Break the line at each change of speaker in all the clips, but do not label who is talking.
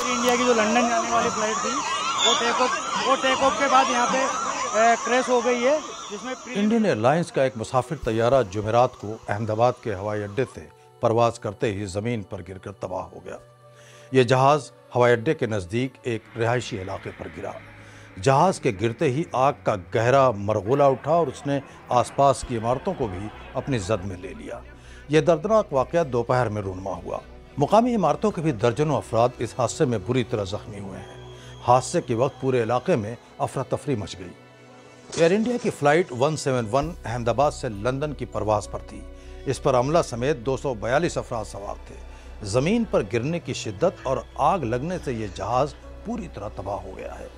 India की जो London जाने वाली फ्लाइट थी वो टेक ऑफ के बाद यहाँ पे क्रैश हो गई है, जिसमें
इंडियन एयरलाइंस का एक मुसाफिर तैयारा जुमेरात को अहमदाबाद के हवाई अड्डे से परवाज करते ही ज़मीन पर गिरकर तबाह हो गया। ये जहाज़ हवाई अड्डे के नज़दीक एक रिहायशी इलाके पर गिरा। जहाज़ के गिरते ही आग का गहरा मरगुला उठा और उसने आसपास की इमारतों को भी अपनी जद में ले लिया। यह दर्दनाक वाक़या दोपहर में रूनुमा हुआ। मुकामी इमारतों के भी दर्जनों अफराद इस हादसे में बुरी तरह जख्मी हुए हैं। हादसे के वक्त पूरे इलाके में अफरा तफरी मच गई। एयर इंडिया की फ़्लाइट 171 अहमदाबाद से लंदन की परवाज़ पर थी। इस पर अमला समेत 242 अफराद सवार थे। ज़मीन पर गिरने की शिद्दत और आग लगने से यह जहाज़ पूरी तरह तबाह हो गया है।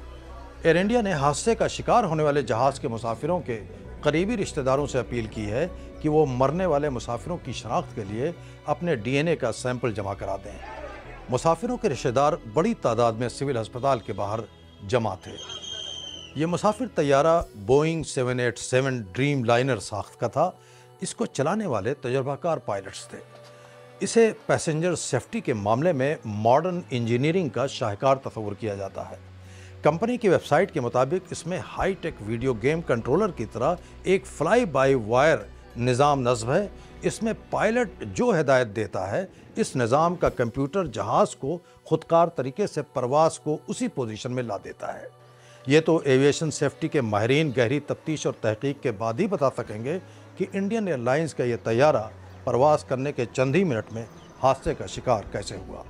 एयर इंडिया ने हादसे का शिकार होने वाले जहाज़ के मुसाफिरों के करीबी रिश्तेदारों से अपील की है कि वो मरने वाले मुसाफिरों की शनाख्त के लिए अपने DNA का सैंपल जमा करा दें। मुसाफिरों के रिश्तेदार बड़ी तादाद में सिविल अस्पताल के बाहर जमा थे। ये मुसाफिर तैयारा बोइंग 787 ड्रीम लाइनर साख्त का था। इसको चलाने वाले तजुर्बाकार पायलट्स थे। इसे पैसेंजर सेफ्टी के मामले में मॉडर्न इंजीनियरिंग का शाहकार तस्वुर किया जाता है। कंपनी की वेबसाइट के मुताबिक इसमें high tech video game controller की तरह एक फ्लाई बाय वायर निज़ाम नस्ब है। इसमें पायलट जो हिदायत देता है, इस निज़ाम का कंप्यूटर जहाज़ को खुदकार तरीके से परवाज़ को उसी पोजीशन में ला देता है। ये तो एविएशन सेफ्टी के माहिरीन गहरी तफ्तीश और तहकीक के बाद ही बता सकेंगे कि इंडियन एयरलाइंस का ये तैयारा परवाज़ करने के चंद ही मिनट में हादसे का शिकार कैसे हुआ।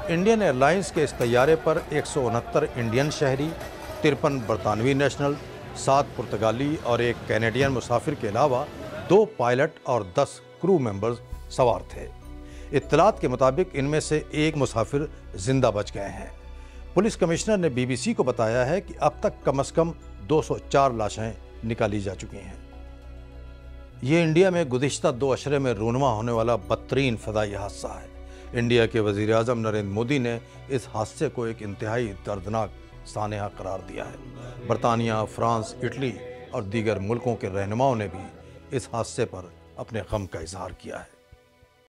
इंडियन एयरलाइंस के इस तैयारे पर 169 इंडियन शहरी, 53 बरतानवी नेशनल, 7 पुर्तगाली और 1 कैनेडियन मुसाफिर के अलावा 2 पायलट और 10 क्रू मेंबर्स सवार थे। इत्तलात के मुताबिक इनमें से 1 मुसाफिर जिंदा बच गए हैं। पुलिस कमिश्नर ने BBC को बताया है कि अब तक कम से कम 204 लाशें निकाली जा चुकी हैं। ये इंडिया में गुज़िश्ता 2 अशरे में रूनुमा होने वाला बदतरीन फ़दाई हादसा है। इंडिया के वज़ीर आज़म नरेंद्र मोदी ने इस हादसे को एक इंतहाई दर्दनाक सानहा करार दिया है। बरतानिया, फ्रांस, इटली और दीगर मुल्कों के रहनुमाओं ने भी इस हादसे पर अपने गम का इजहार किया है।